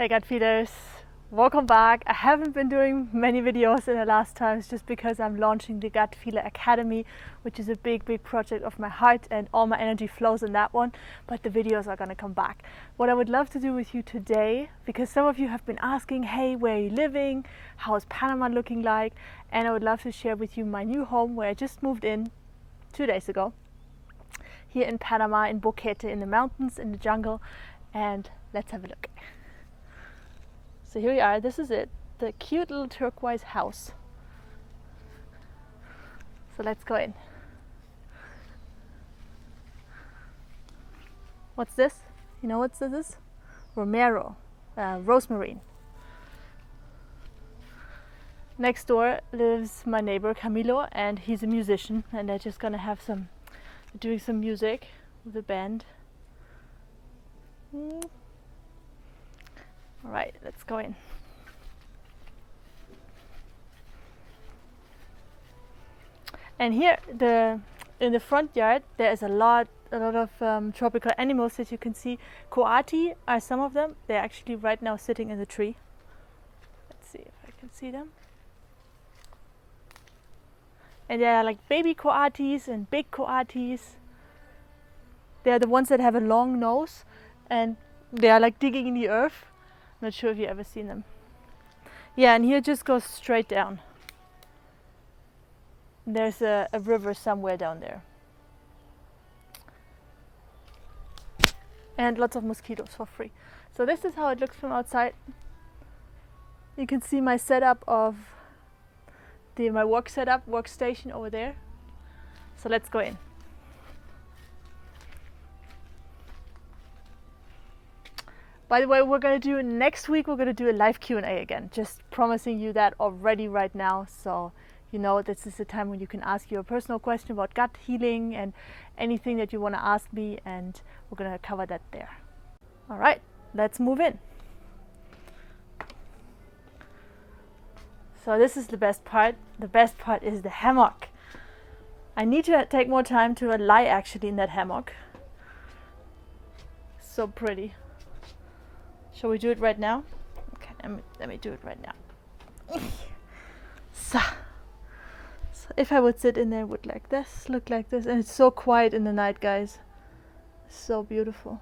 Hey gut feeders, welcome back. I haven't been doing many videos in the last times just because I'm launching the Gut Feeler Academy, which is a big project of my heart, and all my energy flows in that one, but the videos are gonna come back. What I would love to do with you today, because some of you have been asking, hey, where are you living? How is Panama looking like? And I would love to share with you my new home where I just moved in 2 days ago, here in Panama, in Boquete, in the mountains, in the jungle, and let's have a look. So here we are, this is it, the cute little turquoise house. So let's go in. What's this? You know what this is? Romero, rosemary. Next door lives my neighbor Camilo, and he's a musician, and they're just gonna have doing some music with a band. All right, let's go in. And here, in the front yard, there is a lot of tropical animals that you can see. Coati are some of them. They're actually right now sitting in the tree. Let's see if I can see them. And there are like baby coatis and big coatis. They're the ones that have a long nose, and they are like digging in the earth. Not sure if you've ever seen them. Yeah, and here it just goes straight down. There's a river somewhere down there. And lots of mosquitoes for free. So this is how it looks from outside. You can see my setup of my workstation over there. So let's go in. By the way, next week we're gonna do a live Q&A again. Just promising you that already right now. So you know this is the time when you can ask your personal question about gut healing and anything that you want to ask me, and we're gonna cover that there. All right, let's move in. So this is the best part. The best part is the hammock. I need to take more time to lie actually in that hammock. So pretty. Shall we do it right now? Okay, let me do it right now. So if I would sit in there, it would look like this, and it's so quiet in the night, guys. So beautiful.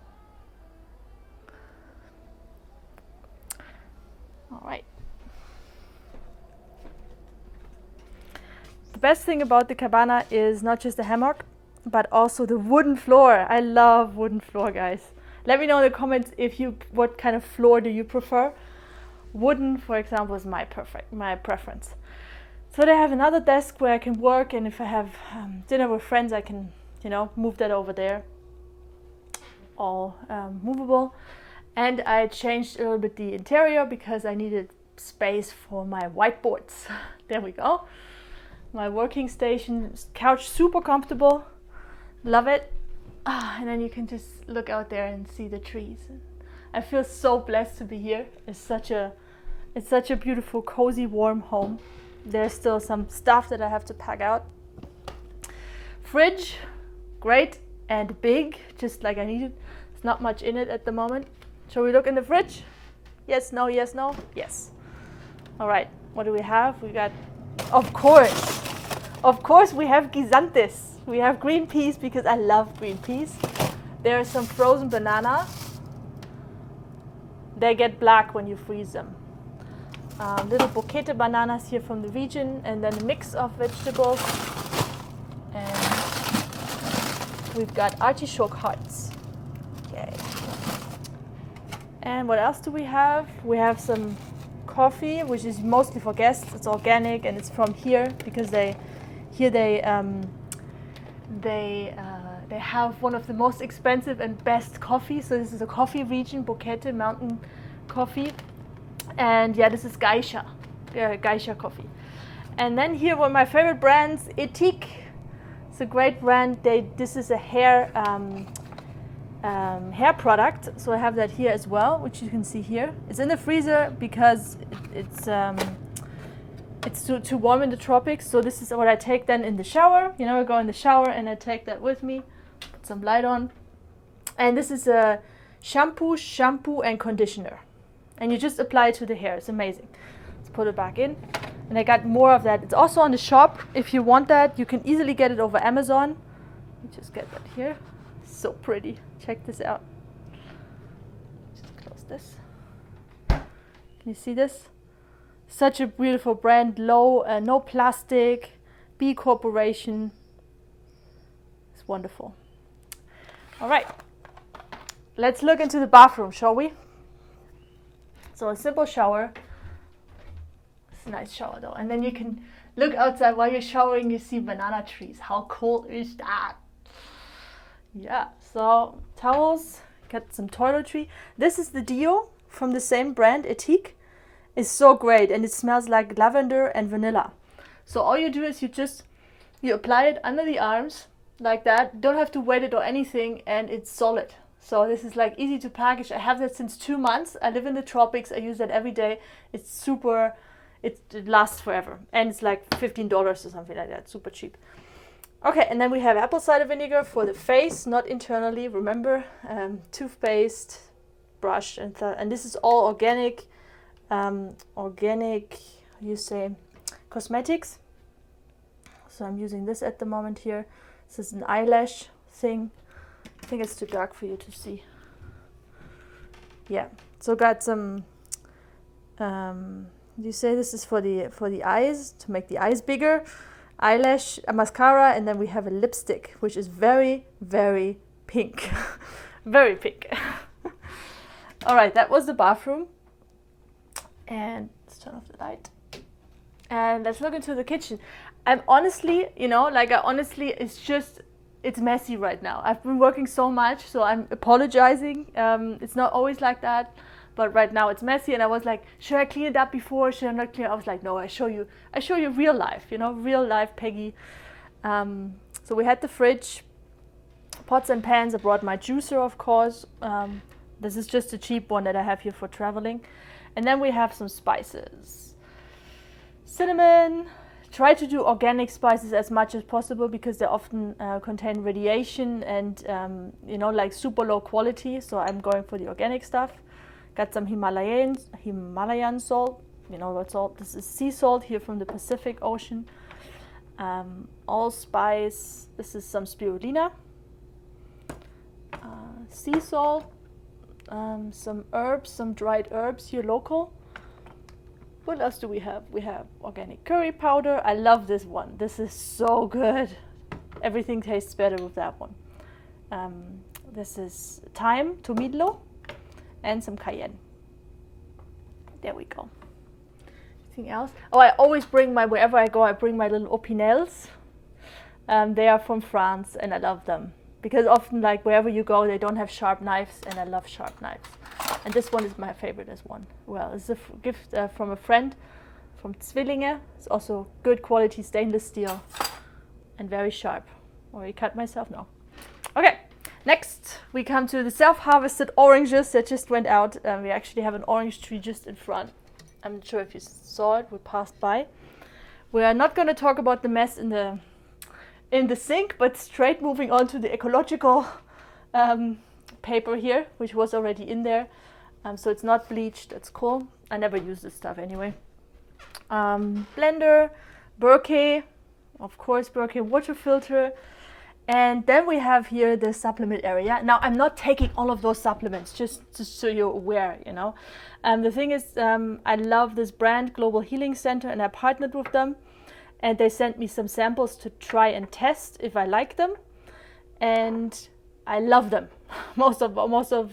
All right. The best thing about the cabana is not just the hammock, but also the wooden floor. I love wooden floor, guys. Let me know in the comments what kind of floor do you prefer. Wooden, for example, is my preference. So they have another desk where I can work, and if I have dinner with friends, I can, move that over there. All movable. And I changed a little bit the interior because I needed space for my whiteboards. There we go. My working station, couch, super comfortable. Love it. And then you can just look out there and see the trees. I feel so blessed to be here. It's such a beautiful, cozy, warm home. There's still some stuff that I have to pack out. Fridge, great and big, just like I needed. There's not much in it at the moment. Shall we look in the fridge? Yes, no, yes, no, yes. All right, what do we have? We got, of course we have guisantes. We have green peas because I love green peas. There are some frozen banana. They get black when you freeze them. Little Boquete bananas here from the region, and then a mix of vegetables. And we've got artichoke hearts. Okay. And what else do we have? We have some coffee, which is mostly for guests. It's organic and it's from here because they have one of the most expensive and best coffee. So this is a coffee region, Boquete mountain coffee. And yeah, this is Geisha coffee. And then here were my favorite brands, ETHIQUE. It's a great brand. This is a hair product. So I have that here as well, which you can see here. It's in the freezer because it's too warm in the tropics. So this is what I take then in the shower. I go in the shower and I take that with me, put some light on. And this is a shampoo and conditioner. And you just apply it to the hair. It's amazing. Let's put it back in. And I got more of that. It's also on the shop. If you want that, you can easily get it over Amazon. Let me just get that here. So pretty. Check this out. Just close this. Can you see this? Such a beautiful brand. Low, no plastic. B Corporation. It's wonderful. All right. Let's look into the bathroom, shall we? So a simple shower. It's a nice shower though. And then you can look outside while you're showering, you see banana trees. How cool is that? Yeah, so towels, got some toiletry. This is the Deo from the same brand, ETHIQUE. It's so great and it smells like lavender and vanilla. So all you do is you apply it under the arms like that. Don't have to wet it or anything, and it's solid. So this is like easy to package. I have that since 2 months. I live in the tropics. I use that every day. It's super, it lasts forever. And it's like $15 or something like that. Super cheap. Okay, and then we have apple cider vinegar for the face, not internally. Remember, toothpaste, brush, and this is all organic, cosmetics. So I'm using this at the moment here. This is an eyelash thing. I think it's too dark for you to see. Yeah, so got some, you say this is for the eyes, to make the eyes bigger. Eyelash, a mascara, and then we have a lipstick, which is very, very pink. Very pink. All right, that was the bathroom. And let's turn off the light. And let's look into the kitchen. I'm honestly, it's messy right now. I've been working so much, so I'm apologizing. It's not always like that, but right now it's messy. And I was like, should I clean it up before? Should I not clean it? I was like, no, I show you real life, real life Peggy. So we had the fridge, pots and pans. I brought my juicer, of course. This is just a cheap one that I have here for traveling. And then we have some spices. Cinnamon. Try to do organic spices as much as possible because they often contain radiation and, like super low quality. So I'm going for the organic stuff. Got some Himalayan salt. You know what salt? This is sea salt here from the Pacific Ocean. Allspice. This is some spirulina. Sea salt. Some herbs, some dried herbs here local. What else do we have? We have organic curry powder. I love this one. This is so good. Everything tastes better with that one. This is thyme, tomillo, and some cayenne. There we go. Anything else? Oh, I always bring wherever I go, I bring my little opinels. They are from France and I love them. Because often, like wherever you go, they don't have sharp knives, and I love sharp knives. And this one is my favorite as one. Well, it's a gift from a friend from Zwillinge. It's also good quality stainless steel and very sharp. Already cut myself? No. Okay, next we come to the self-harvested oranges that just went out. We actually have an orange tree just in front. I'm not sure if you saw it, we passed by. We are not going to talk about the mess in the sink, but straight moving on to the ecological paper here, which was already in there. So it's not bleached, that's cool. I never use this stuff anyway. Blender, Boquete, of course, Boquete water filter. And then we have here the supplement area. Now, I'm not taking all of those supplements, just so you're aware, The thing is, I love this brand, Global Healing Center, and I partnered with them. And they sent me some samples to try and test if I like them. And I love them. Most of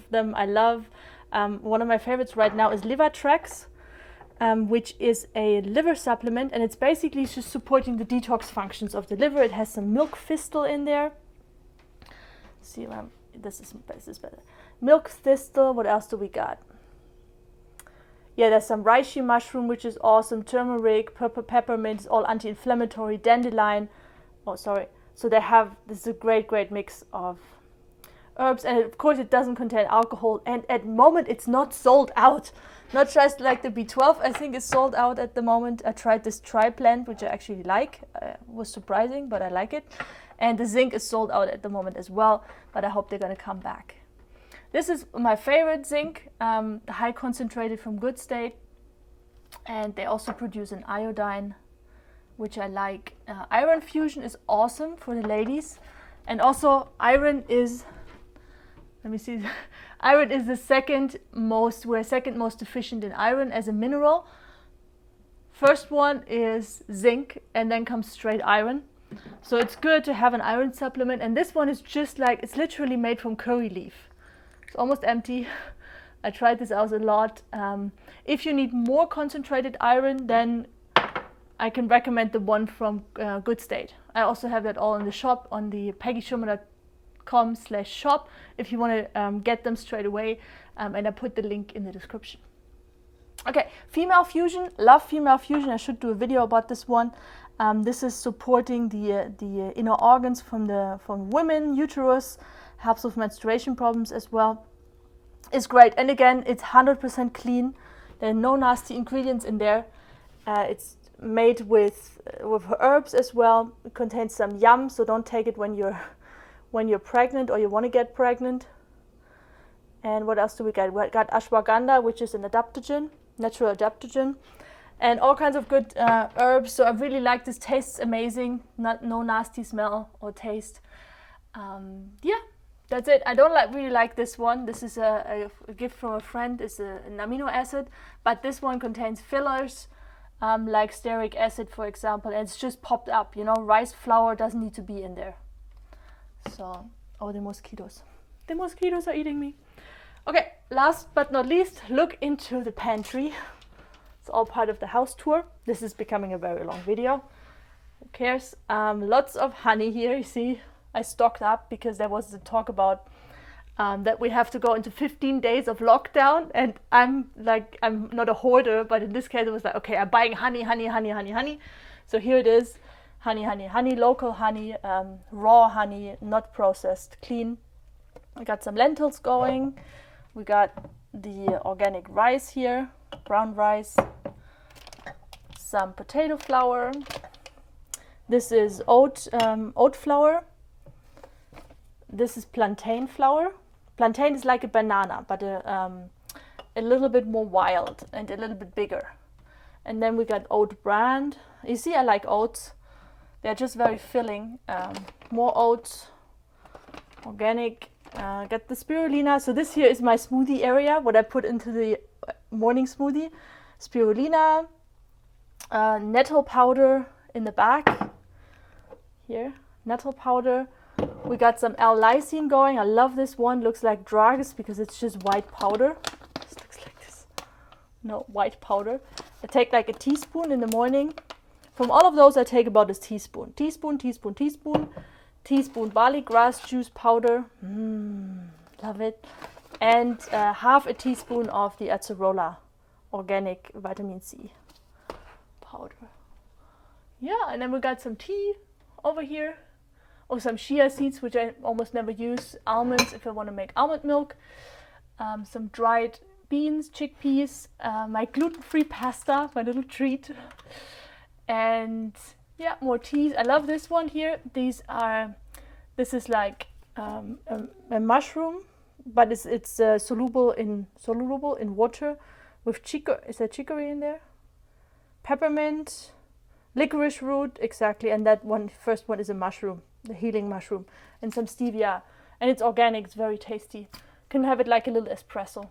them I love. One of my favorites right now is Livertrax, which is a liver supplement. And it's basically just supporting the detox functions of the liver. It has some milk thistle in there. See, this is better. Milk thistle, what else do we got? Yeah, there's some reishi mushroom, which is awesome. Turmeric, peppermint, is all anti-inflammatory. Dandelion. Oh, sorry. So this is a great, great mix of herbs. And of course, it doesn't contain alcohol. And at the moment, it's not sold out. Not just like the B12, I think is sold out at the moment. I tried this tri-plant, which I actually like. It was surprising, but I like it. And the zinc is sold out at the moment as well. But I hope they're going to come back. This is my favorite zinc, the high concentrated from Good State. And they also produce an iodine, which I like. Iron Fusion is awesome for the ladies. And also iron is, let me see, iron is the second most efficient in iron as a mineral. First one is zinc, and then comes straight iron. So it's good to have an iron supplement. And this one is just like, it's literally made from curry leaf. It's almost empty. I tried this out a lot. If you need more concentrated iron, then I can recommend the one from Good State. I also have that all in the shop on the peggyschirmer.com/shop if you want to get them straight away. And I put the link in the description. Okay, female fusion. Love female fusion. I should do a video about this one. This is supporting the inner organs from women, uterus, helps with menstruation problems as well. It's great, and again, it's 100% clean. There are no nasty ingredients in there. It's made with herbs as well. It contains some yum, so don't take it when you're pregnant or you want to get pregnant. And what else do we got? We got ashwagandha, which is an adaptogen, natural adaptogen, and all kinds of good herbs. So I really like this. Tastes amazing. No nasty smell or taste. Yeah. That's it. I don't really like this one. This is a gift from a friend. It's an amino acid, but this one contains fillers, like stearic acid, for example, and it's just popped up. You know, rice flour doesn't need to be in there. So, oh, the mosquitoes. The mosquitoes are eating me. Okay, last but not least, look into the pantry. It's all part of the house tour. This is becoming a very long video. Who cares? Lots of honey here, you see. I stocked up because there was the talk about that we have to go into 15 days of lockdown, and I'm not a hoarder, but in this case it was like, okay, I'm buying honey. So here it is, honey, local honey, raw honey, not processed, clean. We got some lentils going. We got the organic rice here, brown rice, some potato flour. This is oat flour. This is plantain flour. Plantain is like a banana, but a little bit more wild and a little bit bigger. And then we got oat bran. You see, I like oats. They're just very filling. More oats, organic. Got the spirulina. So this here is my smoothie area, what I put into the morning smoothie. Spirulina, nettle powder in the back. Here, nettle powder. We got some L-lysine going. I love this one. Looks like drugs because it's just white powder. This looks like this. No, white powder. I take like a teaspoon in the morning. From all of those, I take about a teaspoon. Teaspoon barley grass juice powder. Love it. And half a teaspoon of the acerola organic vitamin C powder. Yeah, and then we got some tea over here. Or some chia seeds, which I almost never use. Almonds, if I want to make almond milk. Some dried beans, chickpeas. My gluten-free pasta, my little treat. And yeah, more teas. I love this one here. This is like a mushroom, but it's soluble in water with chicory. Is there chicory in there? Peppermint, licorice root, exactly. And that one, first one is a mushroom, the healing mushroom, and some stevia. And it's organic. It's very tasty. Can have it like a little espresso.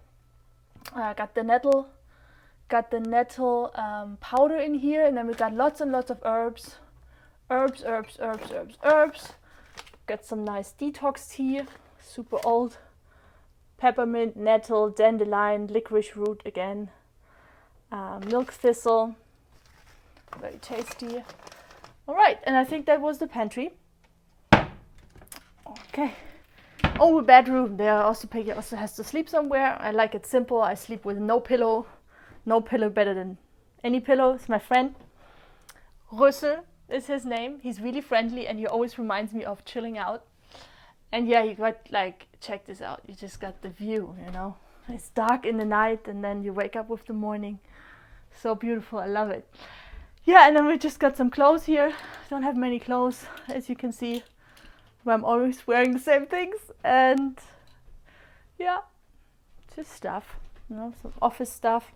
Got the nettle powder in here, and then we got lots and lots of herbs. Got some nice detox tea, super old. Peppermint, nettle, dandelion, licorice root again. Milk thistle, very tasty. All right, and I think that was the pantry. Okay. Oh, bedroom. There also Peggy also has to sleep somewhere. I like it simple. I sleep with no pillow. No pillow better than any pillow. It's my friend. Rüssel is his name. He's really friendly and he always reminds me of chilling out. And yeah, you got like, check this out. You just got the view, you know. It's dark in the night and then you wake up with the morning. So beautiful. I love it. Yeah, and then we just got some clothes here. Don't have many clothes, as you can see. I'm always wearing the same things. And Yeah, just stuff, you know, some office stuff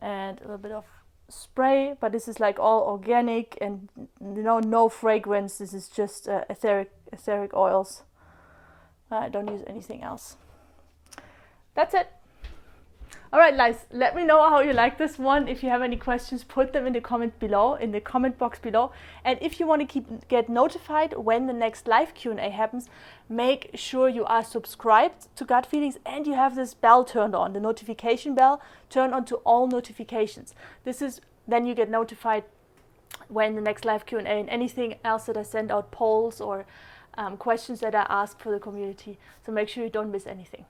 and a little bit of spray, but this is like all organic and, you know, no fragrance. This is just etheric oils. I don't use anything else. That's it. All right, guys, let me know how you like this one. If you have any questions, put them in the comment box below. And if you want to get notified when the next live Q&A happens, make sure you are subscribed to Gut Feelings and you have this bell turned on, the notification bell turned on to all notifications. Then you get notified when the next live Q&A and anything else that I send out, polls or questions that I ask for the community. So make sure you don't miss anything.